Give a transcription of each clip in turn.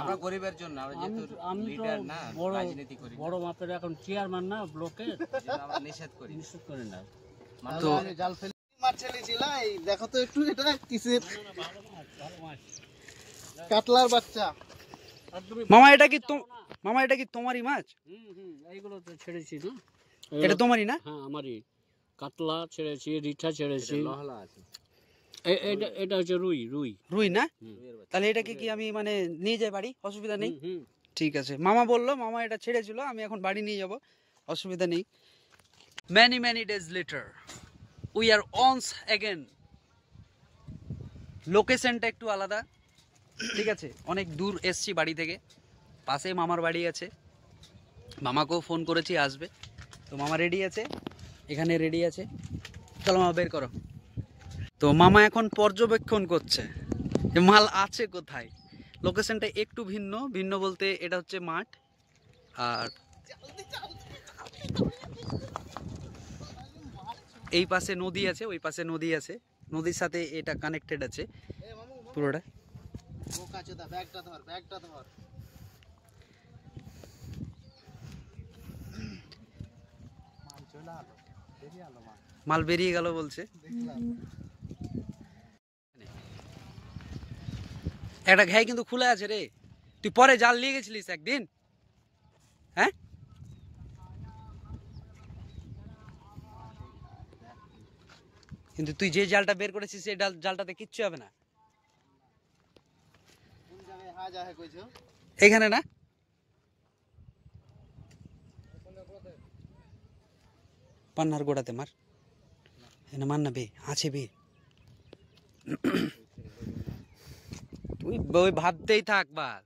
আমরা গরিবের জন্য, আমরা যেহেতু লিডার না, রাজনীতি করি, বড় মাপের এখন চেয়ারম্যান না ব্লকের, আমরা নিষেধ করি না। তো জাল ফেলে মাছ ছেড়েছিল, এই দেখো তো একটু এটা কিসের কাতলার বাচ্চা। মামা এটা কি তোমারই মাছ? এইগুলো তো ছেড়েছি না, এটা তোমারই না? হ্যাঁ আমারই। কাতলা ছেড়েছি, রিঠা ছেড়েছি, লহলা আছে। এটা হচ্ছে রুই না? তাহলে এটাকে কি আমি মানে নিয়ে যাই বাড়ি? অসুবিধা নেই? ঠিক আছে, মামা বললো মামা এটা ছেড়েছিল, আমি এখন বাড়ি নিয়ে যাব, অসুবিধা নেই। many days later we are once again, লোকেশনটা একটু আলাদা, ঠিক আছে, অনেক দূর এসছি বাড়ি থেকে, পাশে মামার বাড়ি আছে, মামাকেও ফোন করেছি আসবে, তো মামা রেডি আছে, এখানে রেডি আছে, চলো মামা বের করো। তো মামা এখন পর্যবেক্ষণ করছে যে মাল আছে কোথায়। লোকেশনটা একটু ভিন্ন বলতে এটা হচ্ছে মাঠ, আর এই পাশে নদী আছে, ওই পাশে নদী আছে, নদীর সাথে এটা কানেক্টেড আছে পুরোটা। মাল বেরিয়ে গেল বলছে। একটা ঘাই কিন্তু খুলে আছে রে, তুই পরে জাল নিয়ে গেছিলিস একদিন, হ্যাঁ? কিন্তু তুই যে জালটা বের করেছিস সেই জালটাতে কিচ্ছু হবে না। এখানে না, পান্নার গোড়াতে মার, এখানে মার না বে, আছে বে, তুই ওই ভাবতেই থাক, বার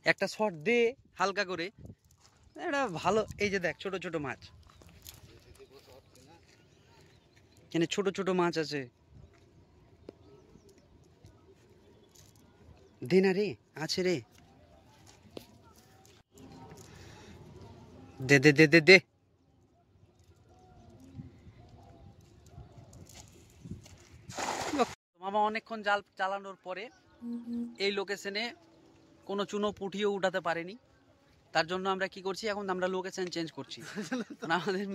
একটা শট দে হালকা করে, এটা ভালো। এই যে দেখ ছোট ছোট মাছ, এখানে ছোট ছোট মাছ আছে, দে না রে, আছে রে, দে দে দে দে দে। মামা অনেকক্ষণ জাল চালানোর পরে এই লোকেশনে কোনো চুনো পুঁটিও উঠাতে পারেনি, তার জন্য আমরা কি করছি, এখন আমরা লোকেশন চেঞ্জ করছি, আমাদের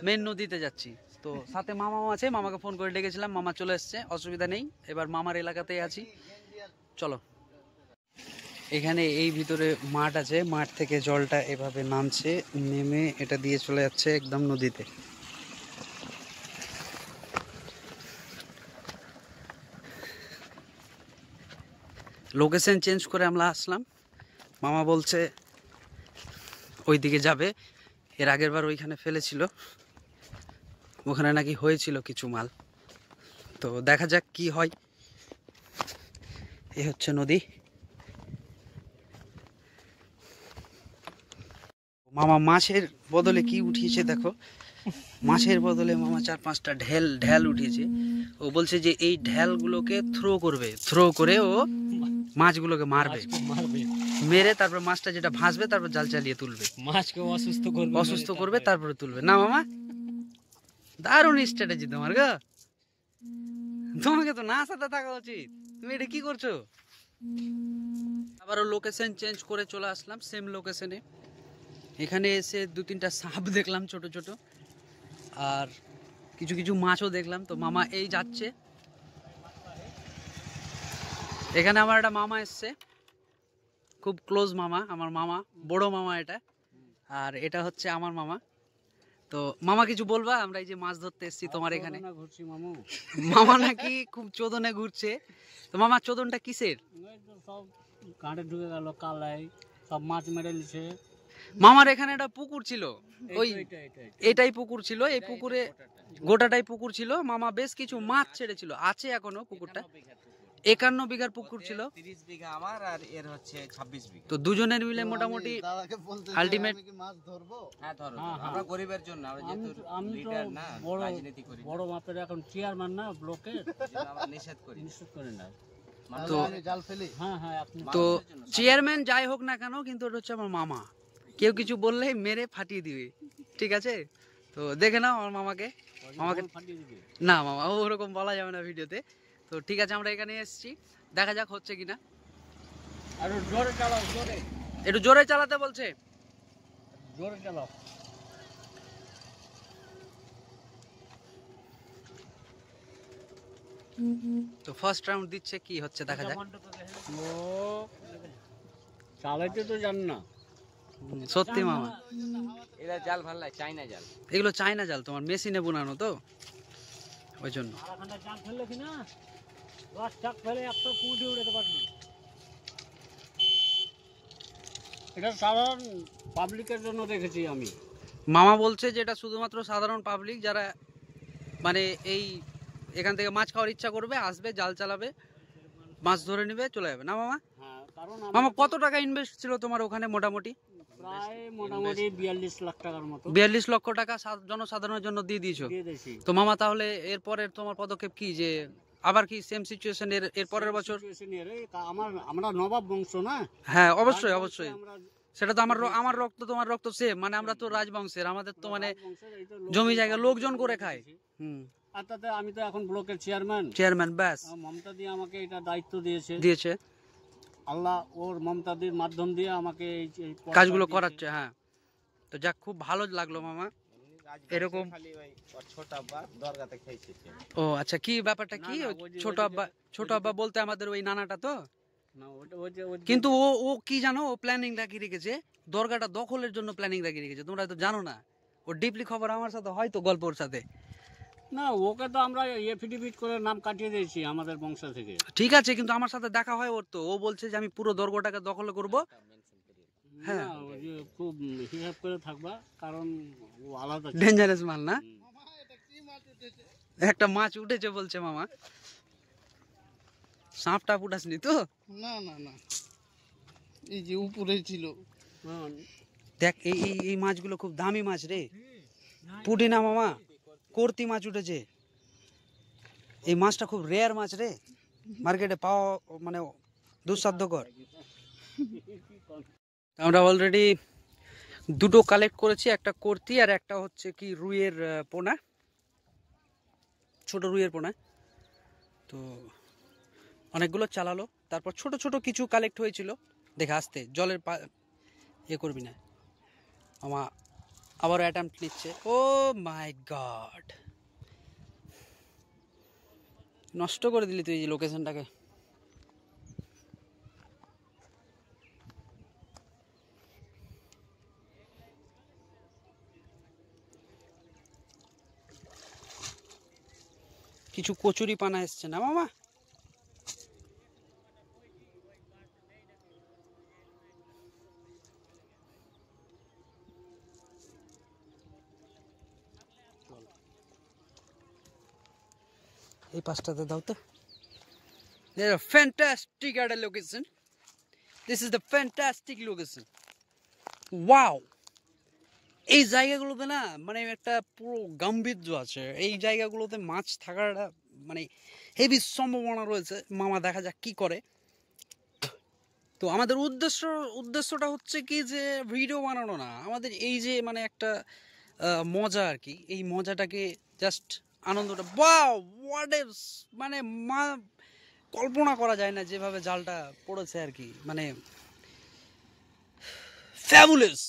মেন নদীতে যাচ্ছি। তো সাথে মামাও আছে, মামাকে ফোন করে ডেকেছিলাম, মামা চলে এসছে, অসুবিধা নেই, এবার মামার এলাকাতেই আছি, চলো। এখানে এই ভিতরে মাঠ আছে, মাঠ থেকে জলটা এভাবে নামছে, নেমে এটা দিয়ে চলে যাচ্ছে একদম নদীতে। লোকেশন চেঞ্জ করে আমরা আসলাম, মামা বলছে ওই দিকে যাবে, এর আগের বার ওইখানে ফেলেছিল, ওখানে নাকি হয়েছিল কিছু মাল, তো দেখা যাক কি হয়। এ হচ্ছে নদী। মামা মাছের বদলে কি উঠিয়েছে দেখো, মাছের বদলে মামা 4-5টা ঢেল উঠিয়েছে। ও বলছে যে এই ঢেলগুলোকে থ্রো করে ও মাছগুলোকে মারবে, মেরে তারপর মাছটা যেটা ভাসবে তারপর জাল চালিয়ে তুলবে, মাছকে অসুস্থ করবে তারপরে তুলবে। না মামা, দারুণ স্ট্র্যাটেজি তোমার গো, তোমাকে তো না সাথে থাকা উচিত, তুমি এটা কি করছো? আবারও লোকেশন চেঞ্জ করে চলে আসলাম সেম লোকেশনে। এখানে এসে 2-3টা সাপ দেখলাম ছোট ছোট, আর কিছু মাছও দেখলাম। তো মামা এই যাচ্ছে, এখানে আমার একটা মামা এসছে, খুব ক্লোজ মামা, আমার মামা, বড় মামা এটা, আর এটা হচ্ছে আমার মামা। তো মামা কিছু বলবা? আমরা এই যে মাছ ধরতে এসেছি তোমার এখানে, মামা নাকি খুব চোদনে ঘুরছে। তো মামা চোদনটা কিসের? সব কাঁটে ঢুকে গেল, কালাই সব মাছ মেরে নিছে। মামার এখানে একটা পুকুর ছিল, ওই এটাই পুকুর ছিল, এই পুকুরে গোটাটাই পুকুর ছিল, মামা বেশ কিছু মাছ ছেড়েছিল, আছে এখনো পুকুরটা, 51 বিঘার পুকুর ছিল, 30 বিঘা আমার, আর এর হচ্ছে 26 বিঘা। তো দুজনের মিলে মোটামুটি আলটিমেট মাছ ধরবো। হ্যাঁ ধরো, আমরা গরিবের জন্য, আমরা যেহেতু লিডার না, রাজনীতি করি, বড় মাপের এখন চেয়ারম্যান না ব্লকের, আমরা নিষেধ করি না। তো জাল ফেলি, তো চেয়ারম্যান যাই হোক না কেন, কিন্তু ওটা হচ্ছে আমার মামা, কেউ কিছু বললেই মেরে ফাটিয়ে দিবে, ঠিক আছে? তো দেখে নাও আমার মামাকে, না মামা ওরকম বলা যাবে না ভিডিওতে, তো ঠিক আছে, আমরা এখানে এসেছি, দেখা যাক হচ্ছে কিনা। আর জোরে চালাও, জোরে একটু জোরে চালাতে বলছে। জোরে চালাও। তো ফার্স্ট রাউন্ড দিচ্ছে, কি হচ্ছে দেখা যাক। ও চালাইতে তো জান না। সত্যি মামা, এরা জাল ভাল লাগে, চাইনা জাল। এগুলো চায়না জাল, তোমার মেশিনে বোনানো তো ওই জন্য। আরাখানটা জাল ফেললে কিনা 10 টাক ফেলে একটা পুঁটি উড়াতে পারবি। এটা সাধারণ পাবলিকের জন্য রেখেছি আমি। মামা বলছে যে এটা শুধুমাত্র সাধারণ পাবলিক, যারা মানে এই এখান থেকে মাছ খাওয়ার ইচ্ছা করবে, আসবে, জাল চালাবে, মাছ ধরে নেবে, চলে যাবে। না মামা? হ্যাঁ, কারণ মামা কত টাকা ইনভেস্ট ছিল তোমার ওখানে মোটামুটি? প্রায় মোটামুটি 42 লাখ টাকার মতো 42 লক্ষ টাকা জনসাধারণের জন্য দিয়ে দিয়েছো। দিয়ে দিয়েছি। তো মামা তাহলে এরপরের তোমার পদক্ষেপ কি, যে আবার কি সেম সিচুয়েশন এর পরের বছর? আমরা নবাব বংশ না। হ্যাঁ অবশ্যই অবশ্যই, আমরা সেটা তো আমার রক্ত তোমার রক্ত সেম, মানে আমরা তো রাজবংশের, আমাদের তো মানে বংশের এই তো জমি জায়গা লোকজন করে খায়। আর তাতে আমি তো এখন ব্লকের চেয়ারম্যান ব্যাস মমতা দিয়ে আমাকে এটা দায়িত্ব দিয়েছে, আল্লাহ ওর মমতাদির মাধ্যম দিয়ে আমাকে এই পদটা কাজগুলো দিয়েছে। করাচ্ছে। হ্যাঁ, তো যাক, খুব ভালো লাগলো মামা এরকম। খালি ওই ওর ছোট আব্বা দরগাতে খেয়েছে। ও আচ্ছা, কি ব্যাপারটা কি? না, ওই ওই যে- ছোট আব্বা বলতে আমাদের ওই নানাটা তো। না, ওই যে- কিন্তু ও কি জানো, ও প্ল্যানিং রাখি রেখেছে দরগাটা দখলের জন্য, প্ল্যানিং রাখি রেখেছে, তোমরা তো জানো না। ও ডিপলি খবর আমার সাথে, হয়তো গল্পর সাথে। না, ওকে তো আমরা এফিডেভিট করে নাম কাটিয়ে দিয়েছি আমাদের বংশ থেকে। ঠিক আছে, কিন্তু আমার সাথে দেখা হয় ওর, তো ও বলছে যে আমি পুরো দরগাটাকে দখল করব। হ্যাঁ। না, ওই যে খুব হিসাব করে থাকবা, কারণ ও আলাদা ছিল। ডেঞ্জারাস মাল না? হুম। একটা মাছ উঠেছে বলছে মামা, সাপটা উঠাসনি তো? না না না, এই যে উপরে ছিল। হ্যাঁ, দেখ, এই মাছগুলো খুব দামি মাছ রে, পুঁটি না মামা, কর্তি মাছ উঠেছে। এই মাছটা খুব রেয়ার মাছ রে, মার্কেটে পাওয়া মানে দুঃসাধ্যকর। আমরা অলরেডি দুটো কালেক্ট করেছি, একটা কর্তি আর একটা হচ্ছে কি রুইয়ের পোনা, ছোট রুইয়ের পোনা। তো অনেকগুলো চালালো, তারপর ছোট ছোট কিছু কালেক্ট হয়েছিল। দেখে আসতে জলের ইয়ে করবি না। আমার আবার অ্যাটেম্প্ট নিচ্ছে। ও মাই গড, নষ্ট করে দিলি তুই এই লোকেশনটাকে। কিছু কচুরি পানা এসছে না মামা? এই পাশটাতে দাও তো। There's a fantastic at a location. This is the fantastic location. Wow! এই জায়গাগুলোতে না মানে একটা পুরো গাম্ভীর্য আছে। এই জায়গাগুলোতে মাছ থাকাটা মানে হেভি সম্ভাবনা রয়েছে। মামা দেখা যাক কি করে। তো আমাদের উদ্দেশ্যটা হচ্ছে কি, যে ভিডিও বানানো না, আমাদের এই যে মানে একটা মজা আর কি, এই মজাটাকে জাস্ট আনন্দটা। ওয়াও, হোয়াট ইজ, মানে কল্পনা করা যায় না যেভাবে জালটা পড়েছে আর কি, মানে ফ্যাবুলাস।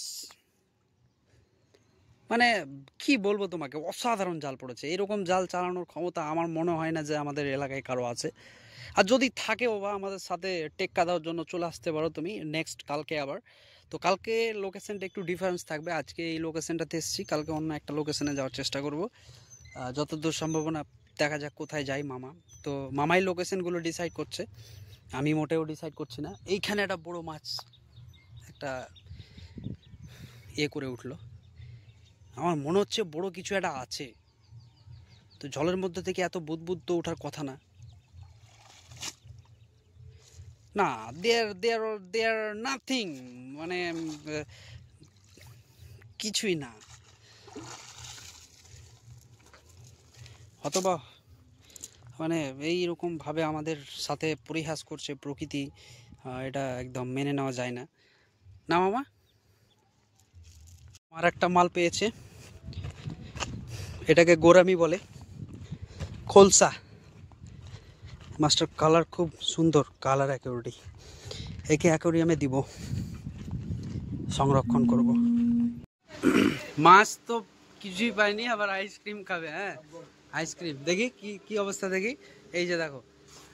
মানে কি বলবো তোমাকে, অসাধারণ জাল পড়েছে। এরকম জাল চালানোর ক্ষমতা আমার মনে হয় না যে আমাদের এলাকায় কারো আছে। আর যদি থাকেও বা আমাদের সাথে টেক্কা দেওয়ার জন্য চলে আসতে পারো তুমি নেক্সট কালকে আবার। তো কালকে লোকেশনটা একটু ডিফারেন্স থাকবে। আজকে এই লোকেশনটাতে এসেছি, কালকে অন্য একটা লোকেশনে যাওয়ার চেষ্টা করব। যতদূর সম্ভাবনা দেখা যাক কোথায় যাই মামা। তো মামাই লোকেশনগুলো ডিসাইড করছে, আমি মোটেও ডিসাইড করছি না। এইখানে একটা বড় মাছ একটা করে উঠলো, আমার মনে হচ্ছে বড় কিছু একটা আছে। তো জলের মধ্যে থেকে এত বুদবুদ তো ওঠার কথা না। না, দেয়ার নাথিং, মানে কিছুই না। অথবা মানে এইরকম ভাবে আমাদের সাথে পরিহাস করছে প্রকৃতি, এটা একদম মেনে নেওয়া যায় না। না মামা, আর একটা মাল পেয়েছে, এটাকে গোরামি বলে, খোলসা। মাছটার কালার খুব সুন্দর, কালার অ্যাকুরেটি। একে অ্যাকোরিয়ামে দিব, সংরক্ষণ করব। মাছ তো কিছুই পাইনি, আবার আইসক্রিম খাবে। হ্যাঁ আইসক্রিম দেখি কি কি অবস্থা দেখি। এই যে দেখো,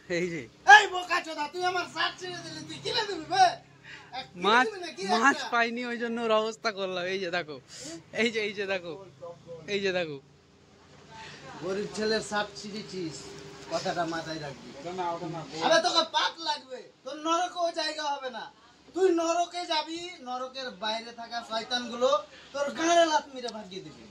এই যে এই বোকাচোদা, তুই আমার শার্ট ছিঁড়ে দিলি, তুই কিনে দিবি বে? মাছ মাছ পাইনি, ওই জন্য ওর অবস্থা করলাম। এই যে দেখো, এই যে দেখো, এই যে দেখো। গরিব ছেলের শার্ট ছিঁড়েছিস, কথাটা মাথায় রাখবি। আরে তোকে পাপ লাগবে, তোর নরকেও জায়গা হবে না। তুই নরকে যাবি, নরকের বাইরে থাকা শয়তানগুলো তোর গাঁড়ে লাথ মেরে ভাগিয়ে দিবি।